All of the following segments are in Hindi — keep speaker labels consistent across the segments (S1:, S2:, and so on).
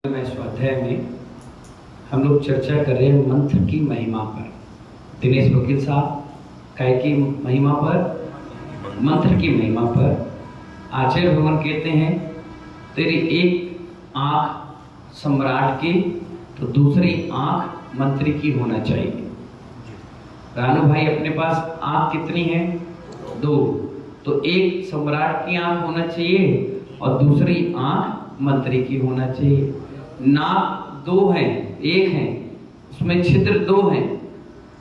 S1: में स्वाध्याय में हम लोग चर्चा कर रहे हैं मंत्र की महिमा पर। दिनेश वकील साहब काय की महिमा पर, मंत्र की महिमा पर। आचार्य भगवान कहते हैं तेरी एक आंख सम्राट की तो दूसरी आंख मंत्री की होना चाहिए। रानू भाई अपने पास आंख कितनी है? दो। तो एक सम्राट की आंख होना चाहिए और दूसरी आंख मंत्री की होना चाहिए। नाक दो हैं, एक है, उसमें छिद्र दो हैं,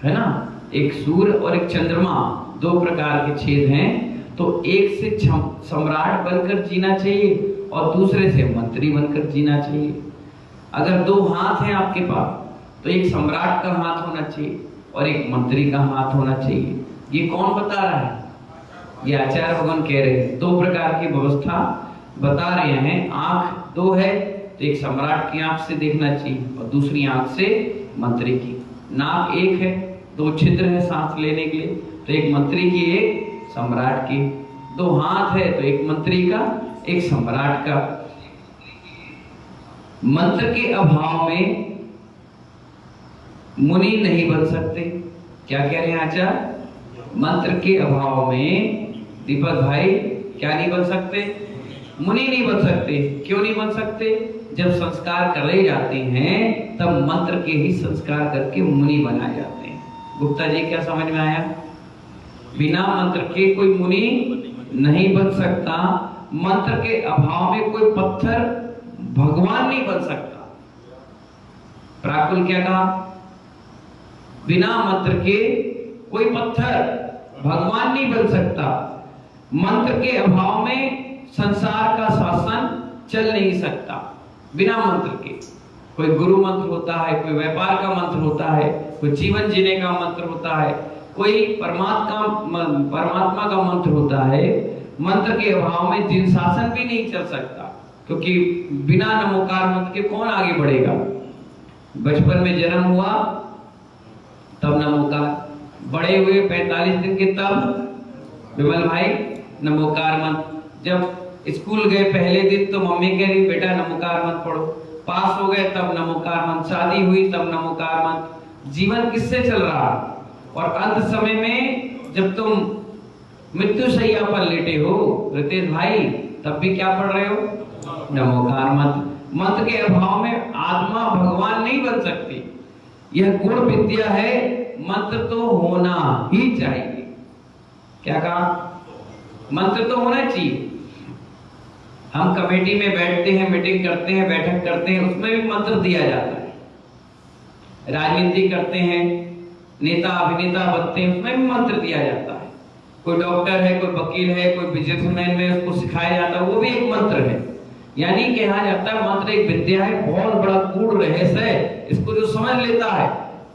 S1: है ना? एक सूर्य और एक चंद्रमा, दो प्रकार के छेद हैं। तो एक से सम्राट बनकर जीना चाहिए और दूसरे से मंत्री बनकर जीना चाहिए। अगर दो हाथ हैं आपके पास तो एक सम्राट का हाथ होना चाहिए और एक मंत्री का हाथ होना चाहिए। ये कौन बता रहा है? ये आचार्य भगवान कह रहे हैं। दो प्रकार की व्यवस्था बता रहे हैं। आंख दो है तो एक सम्राट की आंख से देखना चाहिए और दूसरी आंख से मंत्री की। नाक एक है, दो छिद्र है सांस लेने के लिए, तो एक मंत्री की एक सम्राट की। दो हाथ है तो एक मंत्री का एक सम्राट का। मंत्र के अभाव में मुनि नहीं बन सकते। क्या कह रहे हैं आचार्य? मंत्र के अभाव में दीपक भाई क्या नहीं बन सकते? मुनि नहीं बन सकते। क्यों नहीं बन सकते? जब संस्कार करे जाते हैं तब मंत्र के ही संस्कार करके मुनि बनाए जाते हैं। गुप्ता जी क्या समझ में आया? बिना मंत्र के कोई मुनि नहीं बन सकता। मंत्र के अभाव में कोई पत्थर भगवान नहीं बन सकता। प्राकुल क्या कहा? बिना मंत्र के कोई पत्थर भगवान नहीं बन सकता। मंत्र के अभाव में संसार का शासन चल नहीं सकता। बिना मंत्र के कोई गुरु मंत्र होता है, कोई व्यापार का मंत्र होता है, कोई जीवन जीने का मंत्र होता है, कोई परमात्मा का मंत्र होता है। मंत्र के अभाव में जिन शासन भी नहीं चल सकता, क्योंकि बिना नमोकार मंत्र के कौन आगे बढ़ेगा? बचपन में जन्म हुआ तब नमोकार, बड़े हुए 45 दिन के तब विमल भाई नमोकार मंत्र। जब स्कूल गए पहले दिन तो मम्मी कह रही बेटा नमोकार मंत्र पढ़ो। पास हो गए तब नमोकार मंत्र, शादी हुई तब नमोकार मंत्र। जीवन किससे चल रहा? और अंत समय में जब तुम मृत्यु शैया पर लेटे हो रितेश भाई, तब भी क्या पढ़ रहे हो? नमोकार मंत्र। मंत्र के अभाव में आत्मा भगवान नहीं बन सकती। यह गुण विद्या है। मंत्र तो होना ही चाहिए। क्या कहा? मंत्र तो होना चाहिए। हम कमेटी में बैठते हैं, मीटिंग करते हैं, बैठक करते हैं, उसमें भी मंत्र दिया जाता है। राजनीति करते हैं, नेता अभिनेता बनते हैं, उसमें भी मंत्र दिया जाता है। कोई डॉक्टर है, कोई वकील है, कोई बिजनेसमैन में उसको सिखाया जाता है, वो भी एक मंत्र है। यानी कहा जाता है मंत्र एक विद्या है, बहुत बड़ा गूढ़ रहस्य है। इसको जो समझ लेता है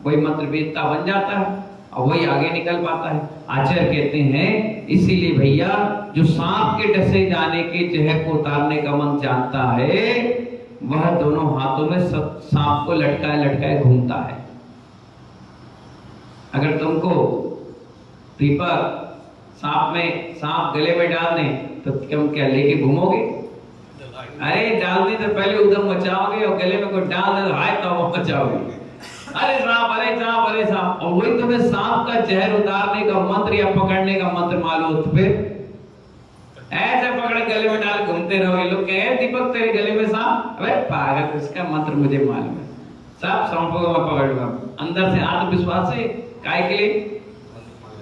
S1: वही मंत्र वेदता बन जाता है और वही आगे निकल पाता है। आचार्य कहते हैं इसीलिए भैया जो सांप के डसे जाने के जहर को उतारने का मंत्र जानता है वह दोनों हाथों में सांप को लटकाए लटकाए घूमता है। अगर तुमको दीपक सांप गले में डाल दें तो तुम क्या लेके घूमोगे? अरे डालने से पहले उधम मचाओगे और गले में कोई डाल दे तो हाय तो मचाओगे। अरे सांप, अरे सांप, अरे सांप। और वही तुम्हें सांप का जहर उतारने का मंत्र या पकड़ने का मंत्र मालूम हो तो फिर ऐसे पकड़ गले में डाल घूमते रहोगे। लोग कहे दीपक तेरे गले में सांप? अरे पागल, इसका मंत्र मुझे मालूम है। सांपों को मैं पकड़ लूंगा। अंदर से आत्मविश्वास है। काय के लिए?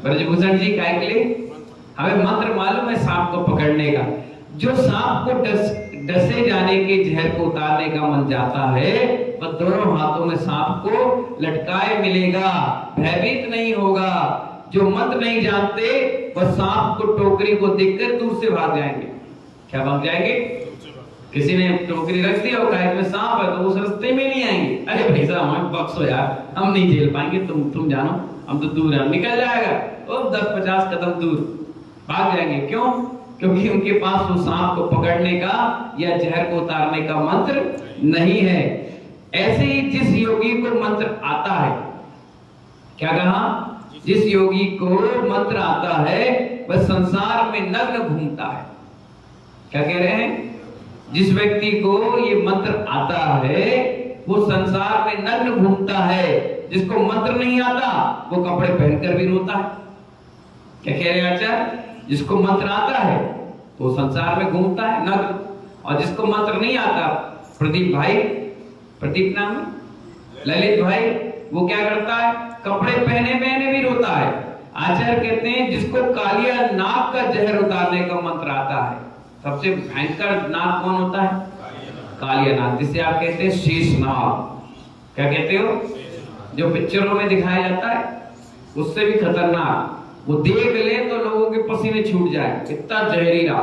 S1: ब्रजभूषण जी काय के लिए? हमें मंत्र मालूम है सांप को पकड़ने का। जो सांप को डसे जाने के जहर को उतारने का मन जाता है वह दोनों हाथों में सांप को लटकाए मिलेगा, भयभीत नहीं होगा। जो मंत्र नहीं जानते वह सांप को टोकरी को देखकर दूर से भाग जाएंगे। क्या भाग जाएंगे? किसी ने टोकरी रख दी और कहा में सांप है तो उस रास्ते में नहीं आएंगे। अरे भाई साहब हमें बख्शो यार, हम नहीं झेल पाएंगे, तुम जानो, हम तो दूर है। निकल जाएगा और 10-50 कदम दूर भाग जाएंगे। क्यों? क्योंकि उनके पास वो सांप को पकड़ने का या जहर को उतारने का मंत्र नहीं है। ऐसे ही जिस योगी को मंत्र आता है, क्या कहा? जिस योगी को मंत्र आता है वह संसार में नग्न घूमता है। क्या कह रहे हैं? जिस व्यक्ति को ये मंत्र आता है वो संसार में नग्न घूमता है। जिसको मंत्र नहीं आता वो कपड़े पहनकर भी रोता है। क्या कह रहे हैं आचार्य? जिसको मंत्र आता है तो संसार में घूमता है नग्न, और जिसको मंत्र नहीं आता, प्रदीप भाई, प्रदीप नाम है, ललित भाई, वो क्या करता है? कपड़े पहने पहने भी रोता है। आचार्य कहते हैं जिसको कालिया नाग का जहर उतारने का मंत्र आता है, सबसे भयंकर नाग कौन होता है? कालिया नाग, जिसे आप कहते हैं शेष नाग। क्या कहते हो? जो पिक्चरों में दिखाया जाता है उससे भी खतरनाक। वो देख ले तो लोगों के पसीने छूट जाए, इतना जहरीला,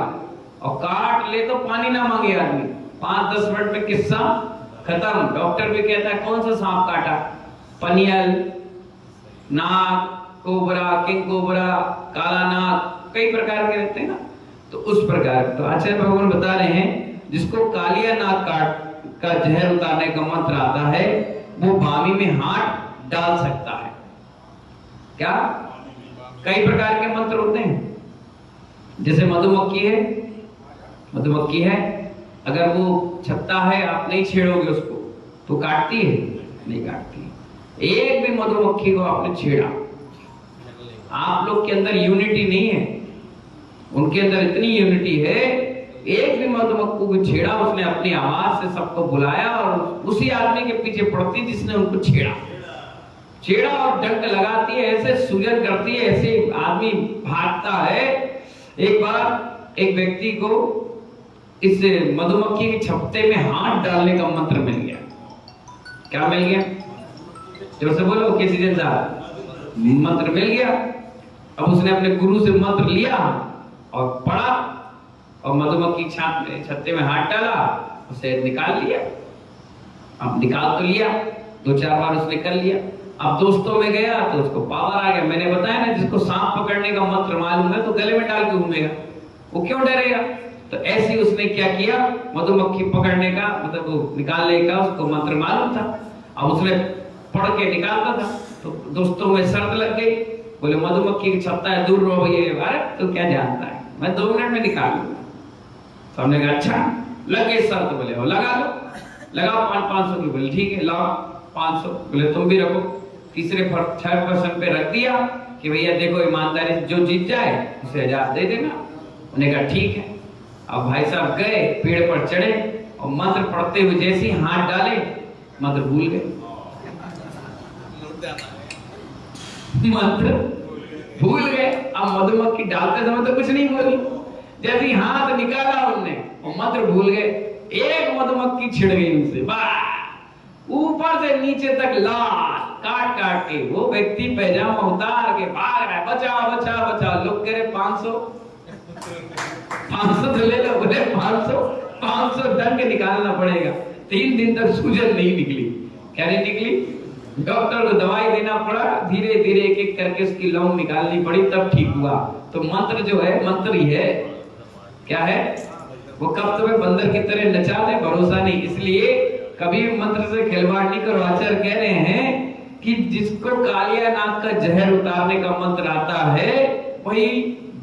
S1: और काट ले तो पानी ना मांगे आदमी। 5-10 मिनट में किस्सा खत्म। डॉक्टर भी कहता है कौन सा सांप काटा? पनियल, नाग, कोबरा, किंग कोबरा, काला नाग, कई प्रकार के रहते हैं ना, तो उस प्रकार। तो आचार्य भगवान बता रहे हैं जिसको कालिया नाग का जहर उतारने का मंत्र आता है वो बामी में हाथ डाल सकता है। क्या? कई प्रकार के मंत्र होते हैं। जैसे मधुमक्खी है, मधुमक्खी है, अगर वो छत्ता है, आप नहीं छेड़ोगे उसको तो काटती है? नहीं काटती। एक भी मधुमक्खी को आपने छेड़ा, आप लोग के अंदर यूनिटी नहीं है, उनके अंदर इतनी यूनिटी है, एक भी मधुमक्खी को छेड़ा, उसने अपनी आवाज से सबको बुलाया और उसी आदमी के पीछे पड़ती जिसने उनको छेड़ा और डंक लगाती है, ऐसे सूजन करती है, ऐसे आदमी भागता है। एक बार एक व्यक्ति को इस मधुमक्खी के छत्ते में हाथ डालने का मंत्र मिल गया। क्या मिल गया? जोर से बोलो, किसी जैसा मंत्र मिल गया। अब उसने अपने गुरु से मंत्र लिया और पढ़ा, और मधुमक्खी छत्ते में हाथ डाला, उसे निकाल लिया। अब निकाल तो लिया, 2-4 बार उसने कर लिया। अब दोस्तों में गया तो उसको पावर आ गया। मैंने बताया ना, जिसको सांप पकड़ने का मंत्र मालूम है तो गले में डाल के घूमेगा, वो क्यों डरेगा? तो ऐसे ही उसने क्या किया, मधुमक्खी पकड़ने का मतलब वो निकालने का उसको मंत्र मालूम था। अब उसने पढ़ के निकालता था, तो दोस्तों में शर्त लग गई। बोले मधुमक्खी की छत्ता है, दूर रहो भैया। अरे तो क्या जानता है, मैं 2 मिनट में निकाल लूंगा। तो हमने कहा अच्छा, लगे शर्त। बोले हो लगा लो, लगाओ 500 की। बोले ठीक है लाओ 500। बोले तुम भी रखो। तीसरे 3rd पे रख दिया कि भैया देखो ईमानदारी से जो जीत जाए उसे 1000 दे देना। उन्होंने कहा ठीक है। अब भाई साहब गए, पेड़ पर चढ़े और मंत्र पढ़ते हुए जैसे ही हाथ डाले मंत्र भूल गए। मंत्र भूल गए। अब मधुमक्खी डालते समय तो कुछ नहीं बोली, जैसे ही हाथ निकाला उनने और मंत्र भूल गए। एक मधुमक्खी छिड़ गई उनसे, बस ऊपर से नीचे तक लाल काट काट के। वो व्यक्ति पैजामा उतार के भाग रहा है, बचाओ बचाओ बचाओ। लोग कह रहे 500 तो ले लो। बोले 500 दंड निकालना पड़ेगा। 3 दिन तक सूजन नहीं निकली। क्या नहीं निकली? डॉक्टर को दवाई देना पड़ा, धीरे धीरे एक एक करके उसकी लौंग निकालनी पड़ी, तब ठीक हुआ। तो मंत्र जो है, मंत्र ही है। क्या है वो? कब तुम्हें बंदर की तरह नचा दे, भरोसा नहीं। इसलिए कभी मंत्र से खिलवाड़ नहीं करो। आचार्य कह रहे हैं कि जिसको कालिया नाग का जहर उतारने का मंत्र आता है वही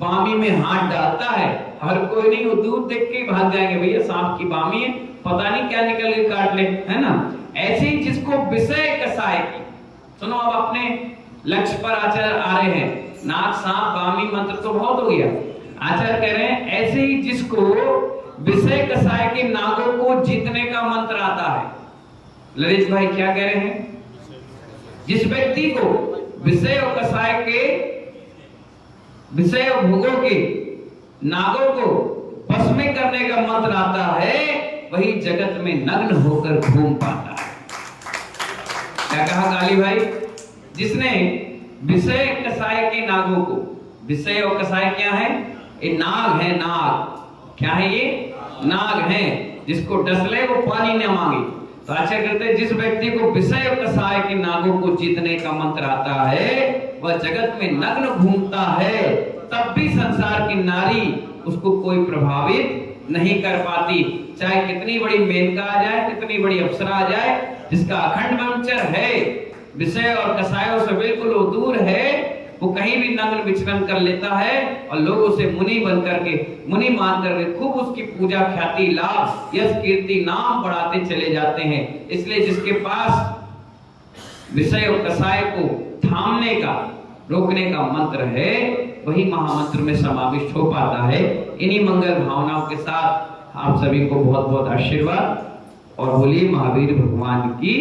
S1: बामी में हाथ डालता है। हर कोई नहीं, वो दूर देख के भाग जाएंगे, भैया सांप की बामी है, पता नहीं क्या निकल के काट ले, है ना। ऐसे ही जिसको विषय कसाय की, सुनो अब अपने लक्ष्य पर आचार्य आ रहे हैं। नाग सांप बामी मंत्र तो बहुत हो गया। आचार्य कह रहे हैं ऐसे ही जिसको विषय कसाय के नागों को जीतने का मंत्र आता है। ललित भाई क्या कह रहे हैं? जिस व्यक्ति को विषय और कसाय के, विषय और भोगों के नागों को बस में करने का मंत्र आता है, वही जगत में नग्न होकर घूम पाता है। क्या कहा काली भाई? जिसने विषय कसाय के नागों को, विषय और कसाय क्या है? ये नाग है, नाग। क्या है ये? नाग है। जिसको डसले वो पानी न मांगे। तो आचार्य कहते हैं जिस व्यक्ति को विषय और कसाय के नागों को जीतने का मंत्र आता है वह जगत में नग्न घूमता है, तब भी संसार की नारी उसको कोई प्रभावित नहीं कर पाती। चाहे कितनी बड़ी मेनका आ जाए, कितनी बड़ी अप्सरा आ जाए, जिसका अखंड ब्रह्मचर्य है, विषय और कसायों से बिल्कुल वो दूर है, वो कहीं भी नग्न विचरण कर लेता है और लोग उसे मुनि बन करके, मुनि मान करके खूब उसकी पूजा ख्याति लाभ यश कीर्ति नाम बढ़ाते चले जाते हैं। इसलिए जिसके पास विषय और कसाय को थामने का, रोकने का मंत्र है, वही महामंत्र में समाविष्ट हो पाता है। इन्हीं मंगल भावनाओं के साथ आप सभी को बहुत बहुत आशीर्वाद और बोलिए महावीर भगवान की